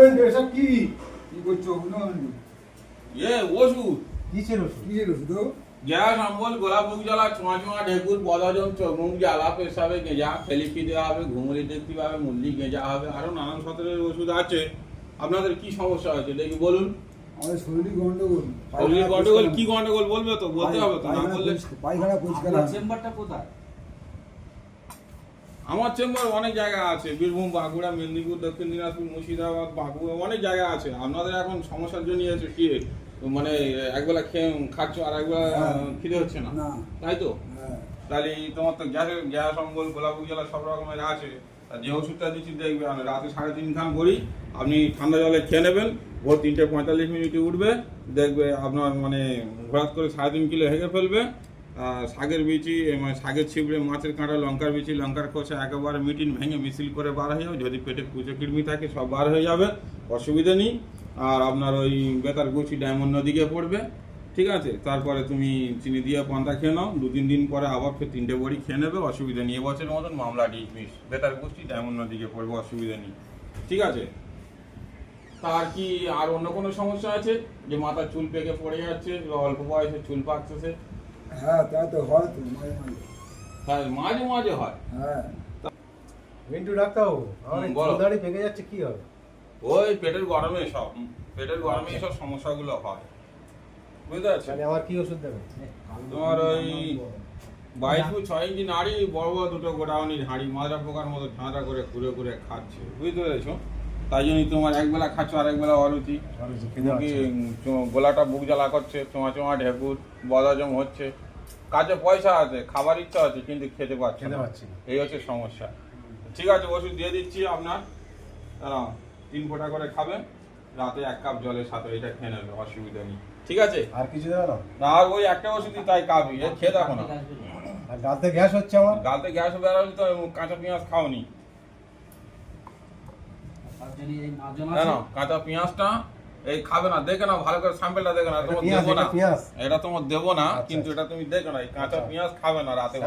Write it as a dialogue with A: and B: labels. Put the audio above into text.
A: ওই এসব কি করছো?
B: ওষুধ
A: কিসের ওষুধ?
B: গ্যাস, অম্বল, গলা বুক জ্বালা, ছোঁয়া ছোঁয়া, ঢেকুর, বদহজম, চোখ মুখ জ্বালা, পেশাবে গেঁজা, ফেলিপি দেওয়া হবে, ঘুমলি দেখতে পাবে, মুরলি গেঁজা হবে, আরো নানান সতের ওষুধ আছে। আপনাদের কি সমস্যা হয়েছে দেখি বলুন।
A: আমাদের শরীর গন্ডগোল।
B: শরীর গন্ডগোল? কি গন্ডগোল বলবে তো, বলতে হবে তো, না বললে।
A: পায়খানা পরিষ্কার
C: আপনার চেম্বারটা কোথায়?
B: আমার চেম্বার অনেক জায়গা আছে, বীরভূম, বাঁকুড়া, মেদিনীপুর, দক্ষিণ দিনাজপুর, মুর্শিদাবাদ, বাঁকুড়া, অনেক জায়গা আছে। আপনাদের এখন সমস্যার জন্য আছে কি, মানে একবেলা খাচ্ছ আর একবেলা খিদে হচ্ছে না, তাই তো? তাহলে তোমার তো গ্যাস, অম্বল, গোলাপুর জেলা সব রকমের আছে। আর যে ওষুধটা দিচ্ছি দেখবে, রাতে 3.5 খান ভরি আপনি ঠান্ডা জলে খেয়ে নেবেন, ভোর 3:45 উঠবে, দেখবে আপনার মানে হঠাৎ করে 3.5 কিলো হেগে ফেলবে। আর শাকের বিচি, মানে শাকের ছিপড়ে, মাছের কাঁটা, লঙ্কার বিচি, লঙ্কার খোসা একেবারে মিটিন ভেঙে মিছিল করে বার হয়ে যাবে। যদি পেটে কুচো কিডনি থাকে সব বার হয়ে যাবে, অসুবিধা নেই। আর আপনার ওই বেতার গুচি ডায়মন্ড নদীকে পড়বে, ঠিক আছে? তারপরে তুমি চিনি দিয়ে পান্তা খেয়ে নাও, 2-3 দিন পরে আবার ফের 3টে বড়ি খেয়ে নেবে, অসুবিধা নেই। এবছরের মতন মামলা ডিসমিস, বেতার গুচি ডায়মন্ড নদীকে পড়বে, অসুবিধা নেই, ঠিক আছে? তার কি আর অন্য কোনো সমস্যা আছে, যে মাথার চুল পেকে পড়ে যাচ্ছে, অল্প বয়সে চুল পাকছে?
A: হ্যাঁ, তা তো হয় তো মাঝে মাঝে।
B: হ্যাঁ, মাঝে মাঝে হয়।
A: হ্যাঁ,
D: মিন্টু ডাক্তারবাবু, আমার
B: বলো।
D: দাড়ি পেকে যাচ্ছে, কি হবে?
B: ওই পেটের গরমে সব সমস্যাগুলো হয়, বুঝতে পারছো?
D: মানে আমার কি ওষুধ দেবেন?
B: তোমার ওই 22-6 ইঞ্চি নাড়ি, বড় বড় দুটো গোডাউনির হাঁড়ি, মাজরা পোকার মতো ঝাঁঝরা করে ঘুরে ঘুরে খাচ্ছে, বুঝতে পেরেছো? তাই জন্যই তোমার একবেলা খাচ্ছ আর একবেলা অরুচি, গলাটা বুক জ্বালা করছে, চোঁয়া চোঁয়া, ঢেকুর, বদহজম হচ্ছে। কাজে পয়সা আছে, খাবার ইচ্ছা আছে, কিন্তু খেতে পারছি না, এই হচ্ছে সমস্যা। ঠিক আছে, ওষুধ দিয়ে দিচ্ছি আপনার, 3 ফোঁটা করে খাবেন, রাতে 1 কাপ জলের সাথে এটা খেয়ে নেবে, অসুবিধা নেই, ঠিক আছে?
D: আর কিছু দেবে না?
B: না, আর ওই একটা ওষুধই, তাই কাবি, খেয়ে দেখো না।
D: আর গালতে গ্যাস হচ্ছে আমার।
B: গালতে গ্যাস বেরোলে তো কাঁচা পেঁয়াজ খাওনি, না কাঁচা পেঁয়াজটা এই খাবে না, দেখে না ভালো করে, স্যাম্পলটা দেখে না, তোমার দেবো না, এটা তোমার দেবো না, কিন্তু এটা তুমি দেখো না, এই কাঁচা পেঁয়াজ খাবে না রাতে।